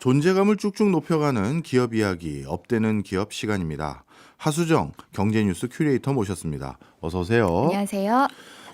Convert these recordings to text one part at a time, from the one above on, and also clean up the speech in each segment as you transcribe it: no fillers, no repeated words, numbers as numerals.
존재감을 쭉쭉 높여가는 기업 이야기, 업되는 기업 시간입니다. 하수정 경제뉴스 큐레이터 모셨습니다. 어서 오세요. 안녕하세요.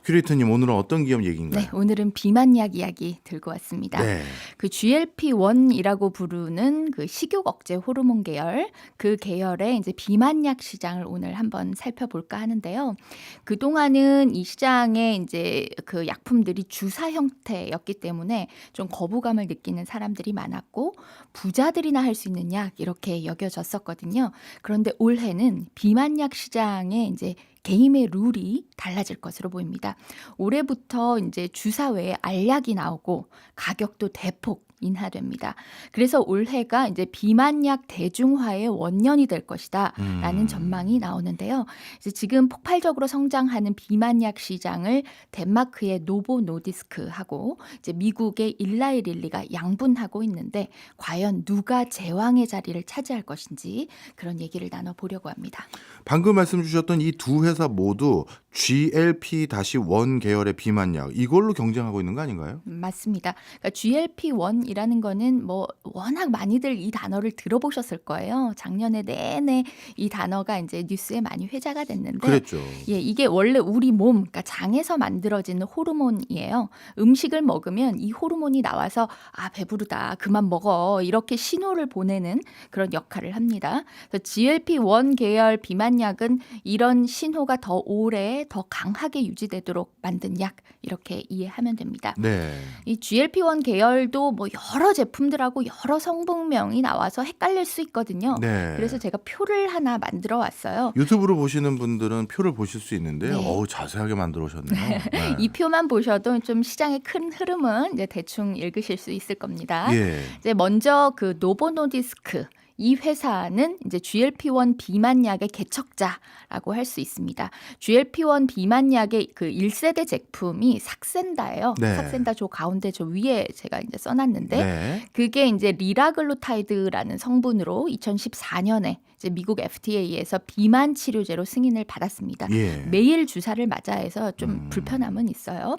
큐레이터님, 오늘은 어떤 기업 얘기인가요? 네, 오늘은 비만약 이야기 들고 왔습니다. 네. 그 GLP-1이라고 부르는 그 식욕 억제 호르몬 계열, 그 계열의 이제 비만약 시장을 오늘 한번 살펴볼까 하는데요. 그동안은 이 시장에 이제 그 약품들이 주사 형태였기 때문에 좀 거부감을 느끼는 사람들이 많았고, 부자들이나 할 수 있는 약 이렇게 여겨졌었거든요. 그런데 올해는 비만약 시장에 이제 게임의 룰이 달라질 것으로 보입니다. 올해부터 이제 주사 외에 알약이 나오고 가격도 대폭 인하됩니다. 그래서 올해가 이제 비만약 대중화의 원년이 될 것이다라는 전망이 나오는데요. 이제 지금 폭발적으로 성장하는 비만약 시장을 덴마크의 노보 노디스크하고 이제 미국의 일라이 릴리가 양분하고 있는데 과연 누가 제왕의 자리를 차지할 것인지 그런 얘기를 나눠보려고 합니다. 방금 말씀 주셨던 이 두 회사 모두 GLP-1 계열의 비만약, 이걸로 경쟁하고 있는 거 아닌가요? 맞습니다. 그러니까 GLP-1이라는 거는 뭐 워낙 많이들 이 단어를 들어보셨을 거예요. 작년에 내내 이 단어가 이제 뉴스에 많이 회자가 됐는데, 그랬죠. 예, 이게 원래 우리 몸, 그러니까 장에서 만들어지는 호르몬이에요. 음식을 먹으면 이 호르몬이 나와서 아, 배부르다, 그만 먹어, 이렇게 신호를 보내는 그런 역할을 합니다. 그래서 GLP-1 계열 비만약은 이런 신호가 더 오래, 더 강하게 유지되도록 만든 약, 이렇게 이해하면 됩니다. 네. 이 GLP-1 계열도 뭐 여러 제품들하고 여러 성분명이 나와서 헷갈릴 수 있거든요. 네. 그래서 제가 표를 하나 만들어 왔어요. 유튜브로 보시는 분들은 표를 보실 수 있는데, 네. 어우, 자세하게 만들어 오셨네요. 네. 이 표만 보셔도 좀 시장의 큰 흐름은 이제 대충 읽으실 수 있을 겁니다. 예. 이제 먼저 그 노보노디스크, 이 회사는 이제 GLP-1 비만약의 개척자라고 할 수 있습니다. GLP-1 비만약의 그 1세대 제품이 삭센다예요. 네. 삭센다 저 가운데 저 위에 제가 이제 써놨는데, 네. 그게 이제 리라글루타이드라는 성분으로 2014년에 이제 미국 FDA에서 비만 치료제로 승인을 받았습니다. 예. 매일 주사를 맞아 해서 좀 불편함은 있어요.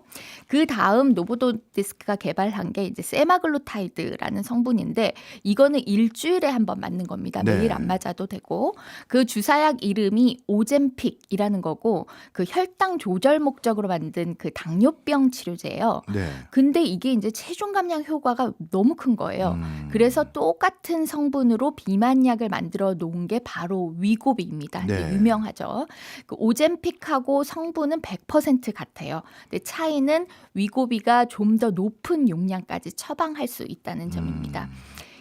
그 다음 노보노디스크가 개발한 게 이제 세마글루타이드라는 성분인데, 이거는 일주일에 한 번 맞는 겁니다. 네. 매일 안 맞아도 되고, 그 주사약 이름이 오젬픽이라는 거고, 그 혈당 조절 목적으로 만든 그 당뇨병 치료제예요. 네. 근데 이게 이제 체중 감량 효과가 너무 큰 거예요. 그래서 똑같은 성분으로 비만약을 만들어 놓은 게 바로 위고비입니다. 네. 이제 유명하죠. 그 오젬픽하고 성분은 100% 같아요. 근데 차이는 위고비가 좀 더 높은 용량까지 처방할 수 있다는 점입니다.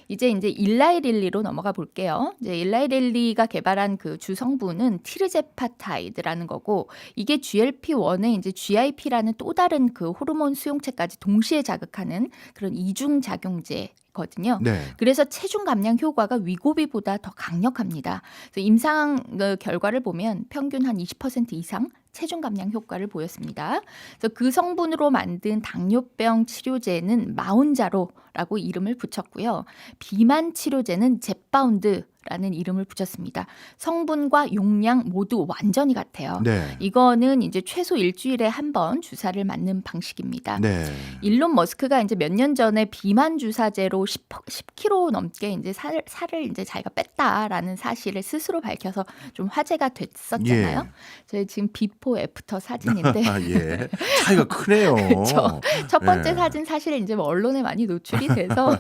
이제 일라이 릴리로 넘어가 볼게요. 이제 일라이 릴리가 개발한 그 주 성분은 티르제파타이드라는 거고, 이게 GLP-1의 이제 GIP라는 또 다른 그 호르몬 수용체까지 동시에 자극하는 그런 이중 작용제거든요. 네. 그래서 체중 감량 효과가 위고비보다 더 강력합니다. 그래서 임상 결과를 보면 평균 한 20% 이상 체중 감량 효과를 보였습니다. 그래서 그 성분으로 만든 당뇨병 치료제는 마운자로라고 이름을 붙였고요. 비만 치료제는 젯바운드라는 이름을 붙였습니다. 성분과 용량 모두 완전히 같아요. 네. 이거는 이제 최소 일주일에 한 번 주사를 맞는 방식입니다. 네. 일론 머스크가 이제 몇 년 전에 비만 주사제로 10kg 넘게 이제 살을 이제 자기가 뺐다라는 사실을 스스로 밝혀서 좀 화제가 됐었잖아요. 예. 저희 지금 비포 애프터 사진인데 아, 예. 차이가 크네요. 그렇죠. 첫 번째 예. 사진 사실 이제 뭐 언론에 많이 노출이 돼서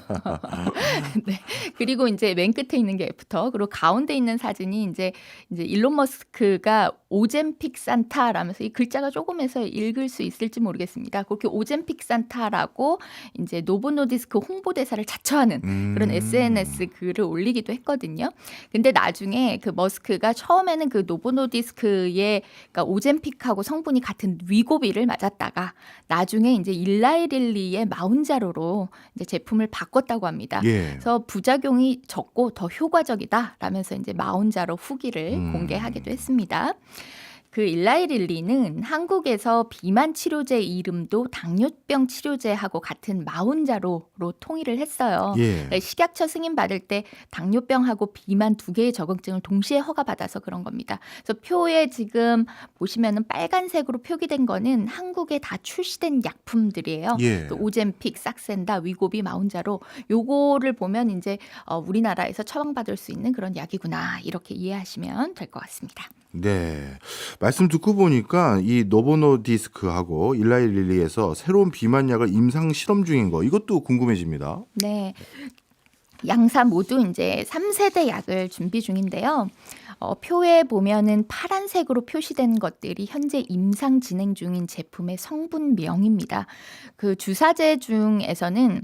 네. 그리고 이제 맨 끝에 있는 게 애프터, 그리고 가운데 있는 사진이 이제 일론 머스크가 오젬픽 산타라면서, 이 글자가 조금해서 읽을 수 있을지 모르겠습니다. 그렇게 오젬픽 산타라고 이제 노보노디스크 홍보대사를 자처하는 그런 SNS 글을 올리기도 했거든요. 근데 나중에 그 머스크가 처음에는 그 노보노디스크의 그러니까 오젬픽하고 성분이 같은 위고비를 맞았다가 나중에 이제 일라이 릴리의 마운자로로 이제 제품을 바꿨다고 합니다. 예. 그래서 부작용이 적고 더 효과적이다라면서 이제 마운자로 후기를 공개하기도 했습니다. 그 일라이릴리는 한국에서 비만 치료제 이름도 당뇨병 치료제하고 같은 마운자로로 통일을 했어요. 예. 식약처 승인 받을 때 당뇨병하고 비만 두 개의 적응증을 동시에 허가받아서 그런 겁니다. 그래서 표에 지금 보시면은 빨간색으로 표기된 거는 한국에 다 출시된 약품들이에요. 예. 그 오젬픽, 삭센다, 위고비, 마운자로 요거를 보면 이제 우리나라에서 처방받을 수 있는 그런 약이구나 이렇게 이해하시면 될 것 같습니다. 네. 말씀 듣고 보니까 이 노보노디스크하고 일라이릴리에서 새로운 비만약을 임상 실험 중인 거 이것도 궁금해집니다. 네. 양사 모두 이제 3세대 약을 준비 중인데요. 표에 보면은 파란색으로 표시된 것들이 현재 임상 진행 중인 제품의 성분명입니다. 그 주사제 중에서는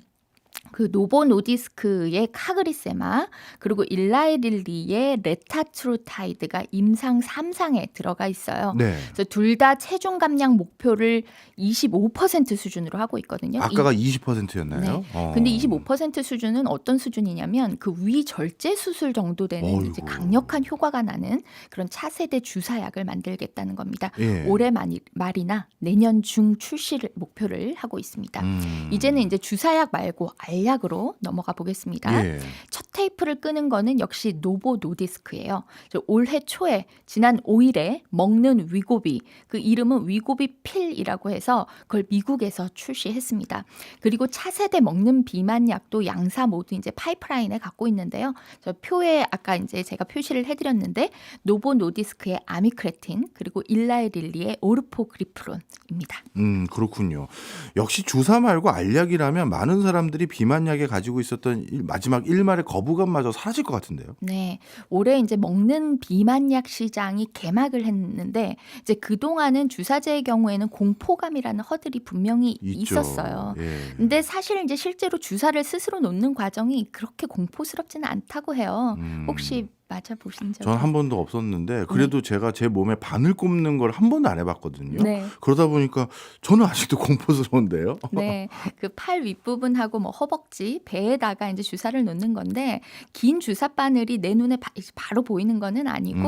그 노보노디스크의 카그리세마 그리고 일라이릴리의 레타트루타이드가 임상 3상에 들어가 있어요. 네. 그래서 둘 다 체중 감량 목표를 25% 수준으로 하고 있거든요. 아까가 20%였나요? 근데 25% 수준은 어떤 수준이냐면 그 위절제 수술 정도 되는 이제 어이구. 강력한 효과가 나는 그런 차세대 주사약을 만들겠다는 겁니다. 예. 올해 말이나 내년 중 출시를 목표를 하고 있습니다. 이제는 이제 주사약 말고 알약으로 넘어가 보겠습니다. 예. 첫 테이프를 끄는 거는 역시 노보노디스크예요. 올해 초에 지난 5일에 먹는 위고비, 그 이름은 위고비 필이라고 해서 그걸 미국에서 출시했습니다. 그리고 차세대 먹는 비만약도 양사 모두 이제 파이프라인에 갖고 있는데요. 저 표에 아까 이제 제가 표시를 해드렸는데 노보노디스크의 아미크레틴 그리고 일라이릴리의 오르포그리프론입니다. 그렇군요. 역시 주사 말고 알약이라면 많은 사람들이 비만약에 가지고 있었던 마지막 일말의 거부감마저 사라질 것 같은데요. 네, 올해 이제 먹는 비만약 시장이 개막을 했는데 이제 그 동안은 주사제의 경우에는 공포감이라는 허들이 분명히 있죠. 있었어요. 예. 근데 사실 이제 실제로 주사를 스스로 놓는 과정이 그렇게 공포스럽지는 않다고 해요. 혹시 맞아 보신 적? 전 한 번도 없었는데 그래도 제가 제 몸에 바늘 꼽는 걸 한 번도 안 해봤거든요. 네. 그러다 보니까 저는 아직도 공포스러운데요. 네, 그 팔 윗부분하고 뭐 허벅지, 배에다가 이제 주사를 놓는 건데 긴 주사 바늘이 내 눈에 바로 보이는 거는 아니고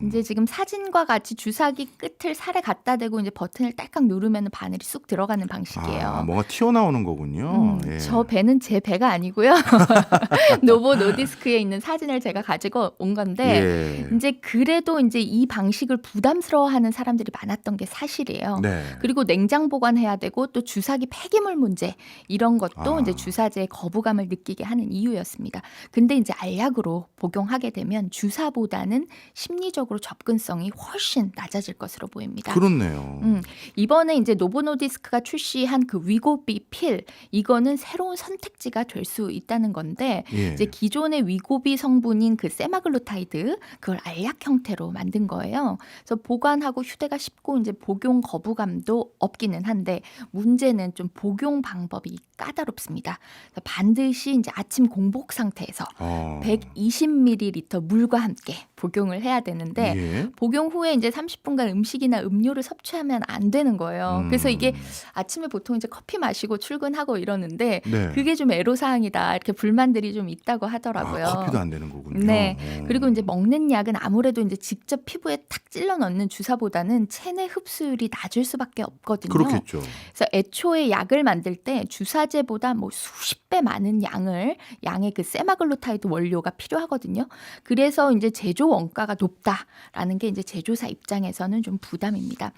이제 지금 사진과 같이 주사기 끝을 살에 갖다 대고 이제 버튼을 딸깍 누르면 바늘이 쑥 들어가는 방식이에요. 아, 뭔가 튀어나오는 거군요. 예. 저 배는 제 배가 아니고요. 노보노디스크에 있는 사진을 제가 가지고 온 건데 예. 이제 그래도 이제 이 방식을 부담스러워하는 사람들이 많았던 게 사실이에요. 네. 그리고 냉장 보관해야 되고 또 주사기 폐기물 문제 이런 것도 아. 이제 주사제에 거부감을 느끼게 하는 이유였습니다. 근데 이제 알약으로 복용하게 되면 주사보다는 심리적으로 접근성이 훨씬 낮아질 것으로 보입니다. 그렇네요. 이번에 이제 노보노디스크가 출시한 그 위고비 필 이거는 새로운 선택지가 될 수 있다는 건데 예. 이제 기존의 위고비 성분인 그 세마글루타이드 그걸 알약 형태로 만든 거예요. 그래서 보관하고 휴대가 쉽고 이제 복용 거부감도 없기는 한데 문제는 좀 복용 방법이 까다롭습니다. 그래서 반드시 이제 아침 공복 상태에서 120ml 물과 함께 복용을 해야 되는데 예. 복용 후에 이제 30분간 음식이나 음료를 섭취하면 안 되는 거예요. 그래서 이게 아침에 보통 이제 커피 마시고 출근하고 이러는데 네. 그게 좀 애로사항이다. 이렇게 불만들이 좀 있다고 하더라고요. 아, 커피도 안 되는 거군요. 네. 그리고 이제 먹는 약은 아무래도 이제 직접 피부에 탁 찔러 넣는 주사보다는 체내 흡수율이 낮을 수밖에 없거든요. 그렇겠죠. 그래서 애초에 약을 만들 때 주사제보다 뭐 수십 배 많은 양의 그 세마글루타이드 원료가 필요하거든요. 그래서 이제 제조 원가가 높다라는 게 이제 제조사 입장에서는 좀 부담입니다.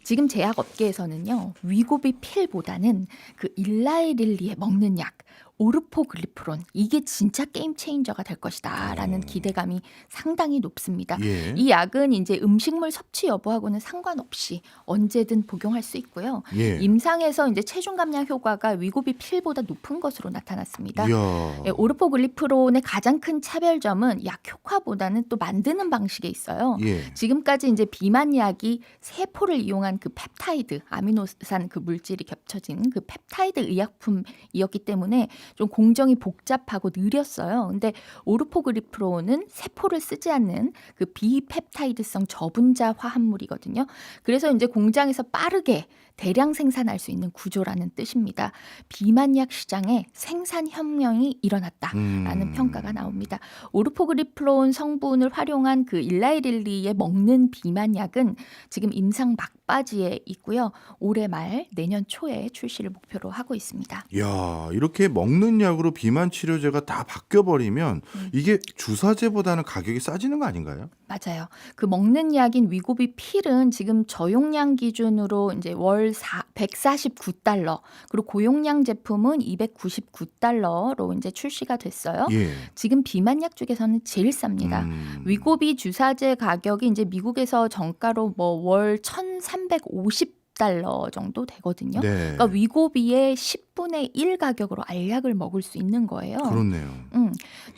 지금 제약 업계에서는요. 위고비 필보다는 그 일라이릴리에 먹는 약 오르포글리프론 이게 진짜 게임 체인저가 될 것이다라는 기대감이 상당히 높습니다. 예. 이 약은 이제 음식물 섭취 여부하고는 상관없이 언제든 복용할 수 있고요. 예. 임상에서 이제 체중 감량 효과가 위고비 필보다 높은 것으로 나타났습니다. 이야. 예, 오르포글리프론의 가장 큰 차별점은 약 효과보다는 또 만드는 방식에 있어요. 예. 지금까지 이제 비만약이 세포를 이용한 그 펩타이드, 아미노산 그 물질이 겹쳐진 그 펩타이드 의약품이었기 때문에 좀 공정이 복잡하고 느렸어요. 근데 오르포글리프론은 세포를 쓰지 않는 그 비펩타이드성 저분자 화합물이거든요. 그래서 이제 공장에서 빠르게 대량 생산할 수 있는 구조라는 뜻입니다. 비만약 시장에 생산 혁명이 일어났다라는 평가가 나옵니다. 오르포그리플론 성분을 활용한 그 일라이릴리의 먹는 비만약은 지금 임상 막바지에 있고요. 올해 말 내년 초에 출시를 목표로 하고 있습니다. 야, 이렇게 먹는 약으로 비만 치료제가 다 바뀌어버리면 이게 주사제보다는 가격이 싸지는 거 아닌가요? 맞아요. 그 먹는 약인 위고비 필은 지금 저용량 기준으로 이제 월 149달러, 그리고 고용량 제품은 299달러로 이제 출시가 됐어요. 예. 지금 비만약 쪽에서는 제일 쌉니다. 위고비 주사제 가격이 이제 미국에서 정가로 뭐 월 1,350달러 정도 되거든요. 네. 그러니까 위고비의 10분의 1 가격으로 알약을 먹을 수 있는 거예요. 그렇네요.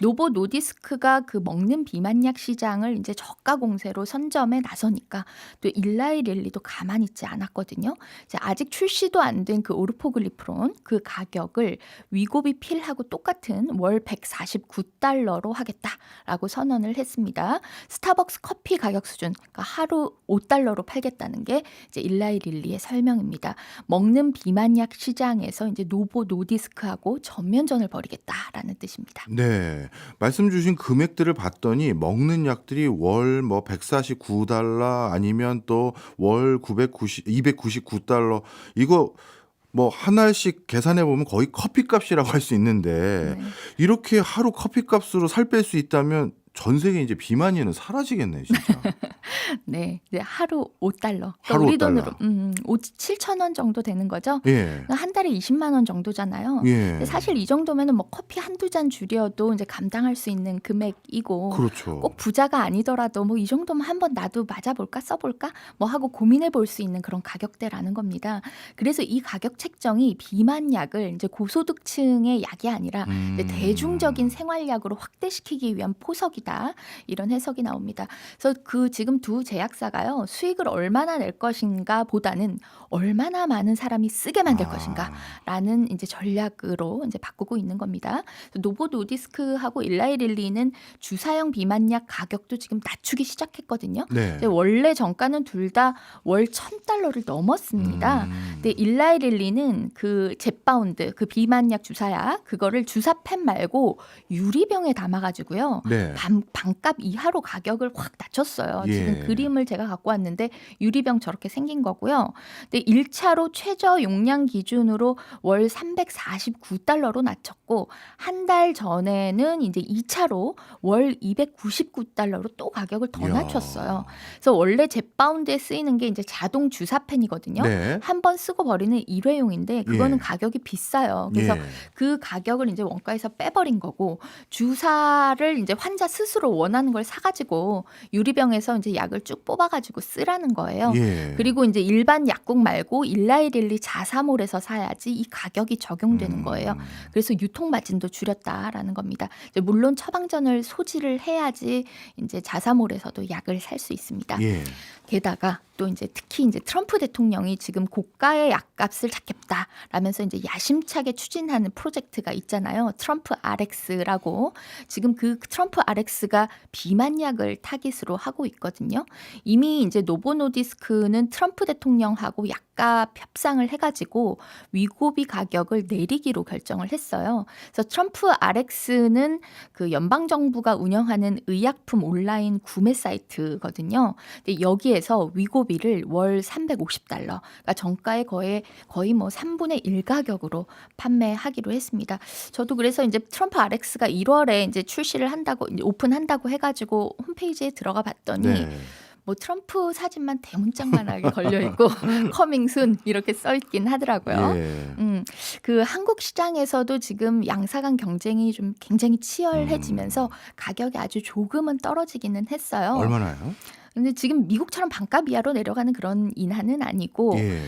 노보 노디스크가 그 먹는 비만약 시장을 이제 저가 공세로 선점에 나서니까 또 일라이 릴리도 가만히 있지 않았거든요. 이제 아직 출시도 안 된 그 오르포글리프론 그 가격을 위고비 필하고 똑같은 월 149달러로 하겠다라고 선언을 했습니다. 스타벅스 커피 가격 수준, 그러니까 하루 5달러로 팔겠다는 게 이제 일라이 릴리의 설명입니다. 먹는 비만약 시장에서 이제 노보 노디스크하고 전면전을 벌이겠다라는 뜻입니다. 네. 말씀 주신 금액들을 봤더니 먹는 약들이 월 뭐 149달러 아니면 또 월 299달러 이거 뭐 한 알씩 계산해 보면 거의 커피값이라고 할 수 있는데 네. 이렇게 하루 커피값으로 살 뺄 수 있다면 전 세계 이제 비만이는 사라지겠네요, 진짜. 네, 이제 하루 5달러. 하루 우리 5달러. 돈으로 7,000원 정도 되는 거죠. 예. 그러니까 한 달에 20만 원 정도잖아요. 예. 근데 사실 이 정도면은 뭐 커피 한두 잔 줄여도 이제 감당할 수 있는 금액이고 그렇죠. 꼭 부자가 아니더라도 뭐 이 정도면 한번 나도 맞아볼까 써볼까 뭐 하고 고민해 볼 수 있는 그런 가격대라는 겁니다. 그래서 이 가격 책정이 비만약을 이제 고소득층의 약이 아니라 이제 대중적인 생활약으로 확대시키기 위한 포석이다. 이런 해석이 나옵니다. 그래서 그 지금 두 제약사가요, 수익을 얼마나 낼 것인가 보다는 얼마나 많은 사람이 쓰게 만들 것인가라는 이제 전략으로 이제 바꾸고 있는 겁니다. 노보 노디스크하고 일라이 릴리는 주사형 비만약 가격도 지금 낮추기 시작했거든요. 네. 이제 원래 정가는 둘 다 월 1,000달러를 넘었습니다. 근데 일라이 릴리는 그 젯바운드, 그 비만약 주사약 그거를 주사펜 말고 유리병에 담아가지고요. 네. 반값 이하로 가격을 확 낮췄어요. 예. 지금 그림을 제가 갖고 왔는데 유리병 저렇게 생긴 거고요. 근데 1차로 최저 용량 기준으로 월 349달러로 낮췄고 한 달 전에는 이제 2차로 월 299달러로 또 가격을 더 이야. 낮췄어요. 그래서 원래 젯바운드에 쓰이는 게 이제 자동 주사펜이거든요. 네. 한 번 쓰고 버리는 일회용인데 그거는 예. 가격이 비싸요. 그래서 예. 그 가격을 이제 원가에서 빼버린 거고 주사를 이제 환자 스스로 원하는 걸 사가지고 유리병에서 이제 약을 쭉 뽑아가지고 쓰라는 거예요. 예. 그리고 이제 일반 약국 말고 일라이 릴리 자사몰에서 사야지 이 가격이 적용되는 거예요. 그래서 유통 마진도 줄였다라는 겁니다. 이제 물론 처방전을 소지를 해야지 이제 자사몰에서도 약을 살 수 있습니다. 예. 게다가 또 이제 특히 이제 트럼프 대통령이 지금 고가의 약값을 잡겠다라면서 이제 야심차게 추진하는 프로젝트가 있잖아요. 트럼프 RX라고. 지금 그 트럼프 RX가 비만약을 타깃으로 하고 있거든요. 이미 이제 노보 노디스크는 트럼프 대통령하고 약값 협상을 해가지고 위고비 가격을 내리기로 결정을 했어요. 그래서 트럼프 RX는 그 연방 정부가 운영하는 의약품 온라인 구매 사이트거든요. 근데 여기에서 위고비를 월 350달러, 그러니까 정가의 거의 뭐 3분의 1 가격으로 판매하기로 했습니다. 저도 그래서 이제 트럼프 RX가 1월에 이제 출시를 한다고 이제 오픈한다고 해가지고 홈페이지에 들어가 봤더니 네. 뭐 트럼프 사진만 대문짝만하게 걸려 있고 커밍순 이렇게 써 있긴 하더라고요. 예. 그 한국 시장에서도 지금 양사간 경쟁이 좀 굉장히 치열해지면서 가격이 아주 조금은 떨어지기는 했어요. 얼마나요? 근데 지금 미국처럼 반값 이하로 내려가는 그런 인하는 아니고 예.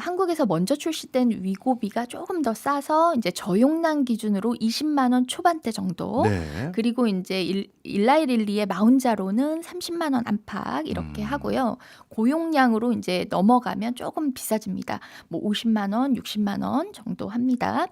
한국에서 먼저 출시된 위고비가 조금 더 싸서 이제 저용량 기준으로 20만 원 초반대 정도. 네. 그리고 이제 일라이 릴리의 마운자로는 30만 원 안팎 이렇게 하고요. 고용량으로 이제 넘어가면 조금 비싸집니다. 뭐 50만 원, 60만 원 정도 합니다.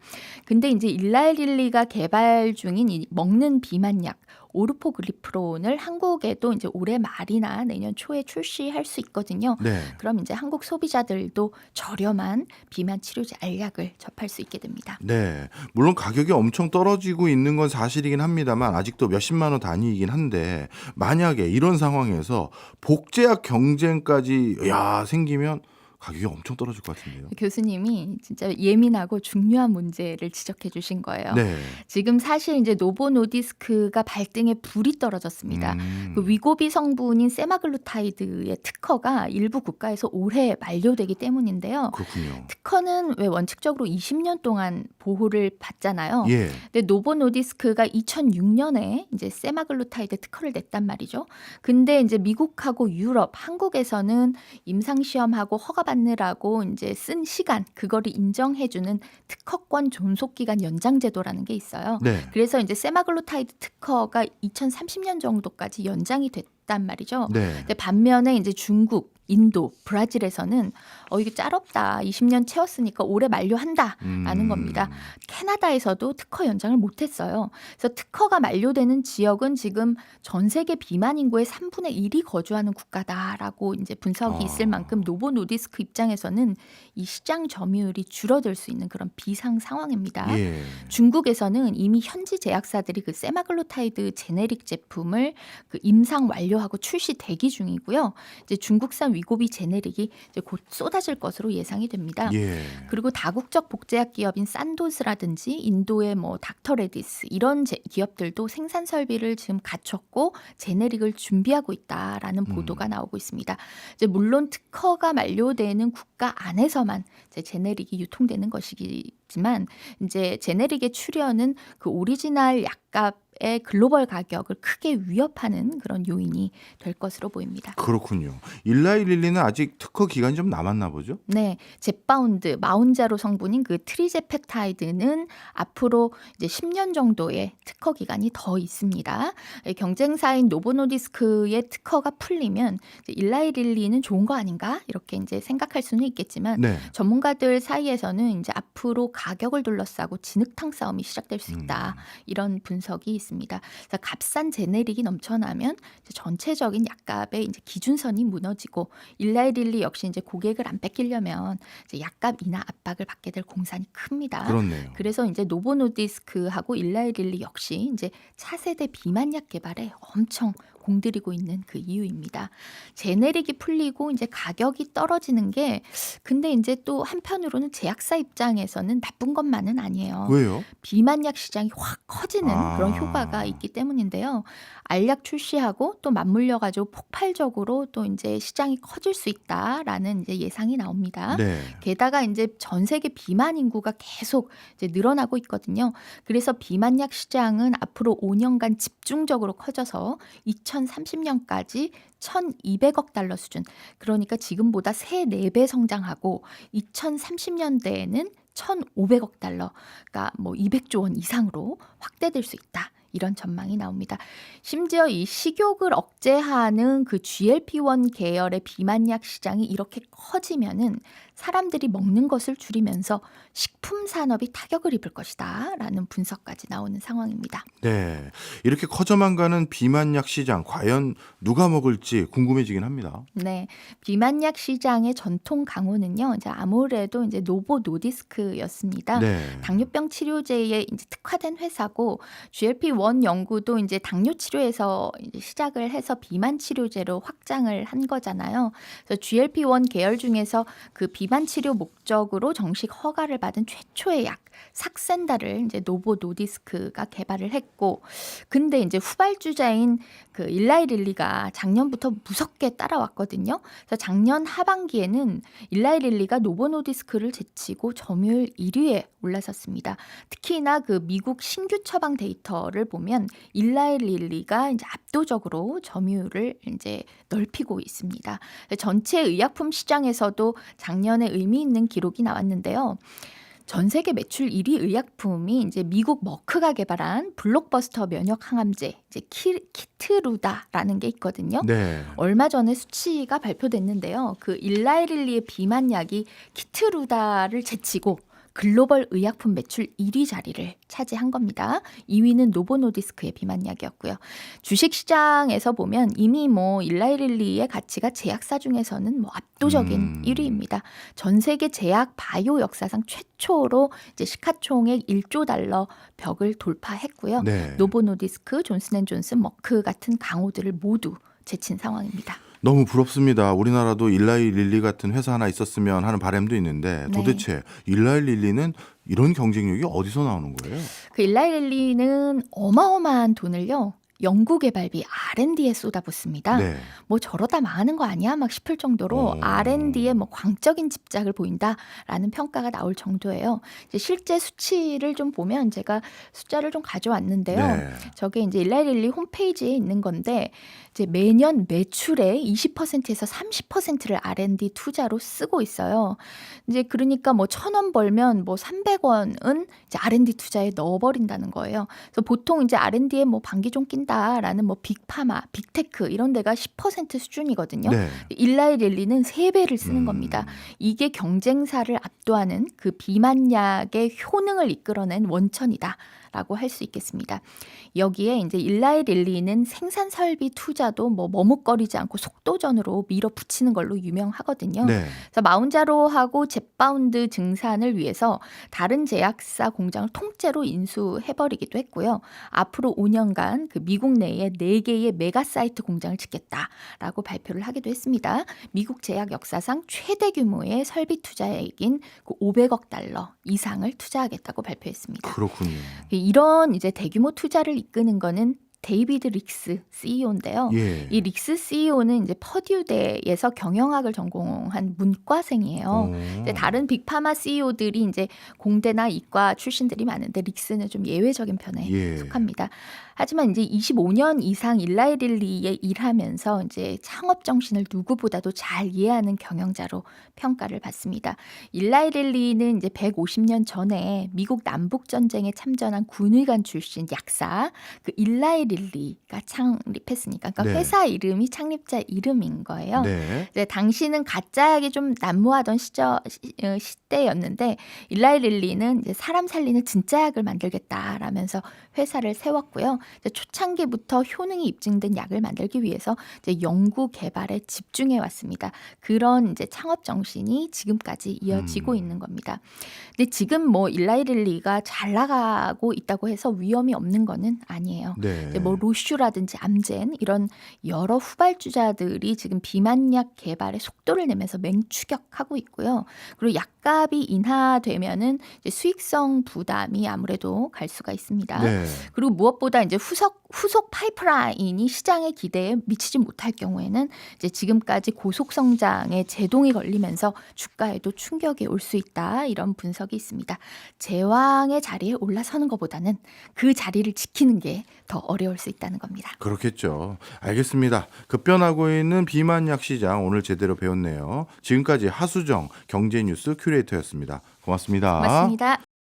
근데 이제 일라이 릴리가 개발 중인 이 먹는 비만약 오르포글리프론을 한국에도 이제 올해 말이나 내년 초에 출시할 수 있거든요. 네. 그럼 이제 한국 소비자들도 저렴한 비만 치료제 알약을 접할 수 있게 됩니다. 네. 물론 가격이 엄청 떨어지고 있는 건 사실이긴 합니다만 아직도 몇십만 원 단위이긴 한데 만약에 이런 상황에서 복제약 경쟁까지 생기면 가격이 엄청 떨어질 것 같은데요. 교수님이 진짜 예민하고 중요한 문제를 지적해 주신 거예요. 네. 지금 사실 이제 노보노디스크가 발등에 불이 떨어졌습니다. 그 위고비 성분인 세마글루타이드의 특허가 일부 국가에서 올해 만료되기 때문인데요. 그렇군요. 특허는 왜 원칙적으로 20년 동안 보호를 받잖아요. 예. 근데 노보노디스크가 2006년에 이제 세마글루타이드 특허를 냈단 말이죠. 근데 이제 미국하고 유럽, 한국에서는 임상 시험하고 허가 받느라고 이제 쓴 시간 그거를 인정해주는 특허권 존속 기간 연장 제도라는 게 있어요. 네. 그래서 이제 세마글루타이드 특허가 2030년 정도까지 연장이 됐단 말이죠. 네. 근데 반면에 이제 중국, 인도, 브라질에서는 이게 짤없다. 20년 채웠으니까 올해 만료한다라는 겁니다. 캐나다에서도 특허 연장을 못했어요. 그래서 특허가 만료되는 지역은 지금 전 세계 비만 인구의 3분의 1이 거주하는 국가다라고 이제 분석이 있을 만큼 노보노디스크 입장에서는 이 시장 점유율이 줄어들 수 있는 그런 비상 상황입니다. 예. 중국에서는 이미 현지 제약사들이 그 세마글루타이드 제네릭 제품을 그 임상 완료하고 출시 대기 중이고요. 이제 중국산 위고비 제네릭이 이제 곧 쏟아질 것으로 예상이 됩니다. 예. 그리고 다국적 복제약 기업인 산도스라든지 인도의 뭐 닥터레디스 이런 기업들도 생산 설비를 지금 갖췄고 제네릭을 준비하고 있다라는 보도가 나오고 있습니다. 이제 물론 특허가 만료되는 국가 안에서만 이제 제네릭이 유통되는 것이지만 이제 제네릭의 출현은 그 오리지널 약값의 글로벌 가격을 크게 위협하는 그런 요인이 될 것으로 보입니다. 그렇군요. 일라이릴리는 아직 특허 기간이 좀 남았나 보죠? 네, 젯바운드 마운자로 성분인 그 트리제페타이드는 앞으로 이제 10년 정도의 특허 기간이 더 있습니다. 경쟁사인 노보노디스크의 특허가 풀리면 이제 일라이릴리는 좋은 거 아닌가 이렇게 이제 생각할 수는 있겠지만 네. 전문가들 사이에서는 이제 앞으로 가격을 둘러싸고 진흙탕 싸움이 시작될 수 있다 이런 분석이 있습니다. 그래서 값싼 제네릭이 넘쳐나면 이제 전체적인 약값의 이제 기준선이 무너지고 일라이릴리 역시 이제 고객을 안 뺏기려면 이제 약값 인하 압박을 받게 될 공산이 큽니다. 그렇네요. 그래서 이제 노보노디스크하고 일라이릴리 역시 이제 차세대 비만약 개발에 엄청 공들이고 있는 그 이유입니다. 제네릭이 풀리고 이제 가격이 떨어지는 게 근데 이제 또 한편으로는 제약사 입장에서는 나쁜 것만은 아니에요. 왜요? 비만약 시장이 확 커지는 그런 효과가 있기 때문인데요. 알약 출시하고 또 맞물려 가지고 폭발적으로 또 이제 시장이 커질 수 있다라는 이제 예상이 나옵니다. 네. 게다가 이제 전 세계 비만 인구가 계속 이제 늘어나고 있거든요. 그래서 비만약 시장은 앞으로 5년간 집중적으로 커져서 2030년까지 1,200억 달러 수준. 그러니까 지금보다 3, 4배 성장하고 2030년대에는 1,500억 달러, 그러니까 뭐 200조 원 이상으로 확대될 수 있다. 이런 전망이 나옵니다. 심지어 이 식욕을 억제하는 그 GLP-1 계열의 비만약 시장이 이렇게 커지면은 사람들이 먹는 것을 줄이면서 식품 산업이 타격을 입을 것이다 라는 분석까지 나오는 상황입니다. 네. 이렇게 커져만 가는 비만약 시장 과연 누가 먹을지 궁금해지긴 합니다. 네, 비만약 시장의 전통 강호는요, 이제 아무래도 이제 노보노디스크였습니다. 네. 당뇨병 치료제에 이제 특화된 회사고 GLP-1 연구도 이제 당뇨 치료에서 이제 시작을 해서 비만 치료제로 확장을 한 거잖아요. 그래서 GLP-1 계열 중에서 그 비만 치료 목적으로 정식 허가를 받은 최초의 약 삭센다를 이제 노보노디스크가 개발을 했고, 근데 이제 후발주자인 그 일라이릴리가 작년부터 무섭게 따라왔거든요. 그래서 작년 하반기에는 일라이릴리가 노보노디스크를 제치고 점유율 1위에 올라섰습니다. 특히나 그 미국 신규 처방 데이터를 보면 일라이릴리가 이제 압도적으로 점유율을 이제 넓히고 있습니다. 전체 의약품 시장에서도 작년에 의미 있는 기록이 나왔는데요. 전 세계 매출 1위 의약품이 이제 미국 머크가 개발한 블록버스터 면역 항암제 이제 키트루다라는 게 있거든요. 네. 얼마 전에 수치가 발표됐는데요. 그 일라이릴리의 비만약이 키트루다를 제치고 글로벌 의약품 매출 1위 자리를 차지한 겁니다. 2위는 노보노디스크의 비만약이었고요. 주식시장에서 보면 이미 뭐 일라이릴리의 가치가 제약사 중에서는 뭐 압도적인 1위입니다. 전 세계 제약 바이오 역사상 최초로 이제 시가총액 1조 달러 벽을 돌파했고요. 네. 노보노디스크, 존슨앤존슨, 머크 같은 강호들을 모두 제친 상황입니다. 너무 부럽습니다. 우리나라도 일라이 릴리 같은 회사 하나 있었으면 하는 바람도 있는데 도대체 일라이 릴리는 이런 경쟁력이 어디서 나오는 거예요? 그 일라이릴리는 어마어마한 돈을요. 연구개발비 R&D에 쏟아붓습니다. 네. 뭐 저러다 망하는 거 아니야? 막 싶을 정도로 R&D에 뭐 광적인 집착을 보인다라는 평가가 나올 정도예요. 이제 실제 수치를 좀 보면 제가 숫자를 좀 가져왔는데요. 네. 저게 이제 일라이릴리 홈페이지에 있는 건데 이제 매년 매출의 20%에서 30%를 R&D 투자로 쓰고 있어요. 이제 그러니까 뭐 1,000원 벌면 뭐 300원은 이제 R&D 투자에 넣어버린다는 거예요. 그래서 보통 이제 R&D에 뭐 반기 좀 낀다라는 뭐 빅파마, 빅테크 이런 데가 10% 수준이거든요. 네. 일라이릴리는 3배를 쓰는 겁니다. 이게 경쟁사를 압도하는 그 비만약의 효능을 이끌어낸 원천이다라고 할 수 있겠습니다. 여기에 이제 일라이릴리는 생산 설비 투자도 뭐 머뭇거리지 않고 속도전으로 밀어붙이는 걸로 유명하거든요. 네. 그래서 마운자로하고 젯바운드 증산을 위해서 다른 제약사 공장을 통째로 인수해버리기도 했고요. 앞으로 5년간 그 미국 내에 4개의 메가사이트 공장을 짓겠다라고 발표를 하기도 했습니다. 미국 제약 역사상 최대 규모의 설비 투자액인 그 500억 달러 이상을 투자하겠다고 발표했습니다. 그렇군요. 이런 이제 대규모 투자를 이끄는 거는 데이비드 릭스 CEO인데요. 예. 이 릭스 CEO는 이제 퍼듀대에서 경영학을 전공한 문과생이에요. 이제 다른 빅파마 CEO들이 이제 공대나 이과 출신들이 많은데 릭스는 좀 예외적인 편에 속합니다. 하지만 이제 25년 이상 일라이릴리에 일하면서 이제 창업 정신을 누구보다도 잘 이해하는 경영자로 평가를 받습니다. 일라이릴리는 이제 150년 전에 미국 남북 전쟁에 참전한 군의관 출신 약사 그 일라이릴리가 창립했으니까 그러니까 회사 이름이 창립자 이름인 거예요. 네. 이제 당시는 가짜약이 좀 난무하던 시대였는데 일라이릴리는 이제 사람 살리는 진짜 약을 만들겠다라면서 회사를 세웠고요. 이제 초창기부터 효능이 입증된 약을 만들기 위해서 이제 연구 개발에 집중해 왔습니다. 그런 이제 창업 정신이 지금까지 이어지고 있는 겁니다. 근데 지금 뭐 일라이릴리가 잘 나가고 있다고 해서 위험이 없는 거는 아니에요. 네. 이제 뭐 로슈라든지 암젠 이런 여러 후발주자들이 지금 비만약 개발에 속도를 내면서 맹추격하고 있고요. 그리고 약값이 인하되면은 이제 수익성 부담이 아무래도 갈 수가 있습니다. 네. 그리고 무엇보다 이제 후속 파이프라인이 시장의 기대에 미치지 못할 경우에는 이제 지금까지 고속 성장에 제동이 걸리면서 주가에도 충격이 올 수 있다 이런 분석이 있습니다. 제왕의 자리에 올라서는 것보다는 그 자리를 지키는 게 더 어려울 수 있다는 겁니다. 그렇겠죠. 알겠습니다. 급변하고 있는 비만약 시장 오늘 제대로 배웠네요. 지금까지 하수정 경제뉴스 큐레이터였습니다. 고맙습니다. 고맙습니다.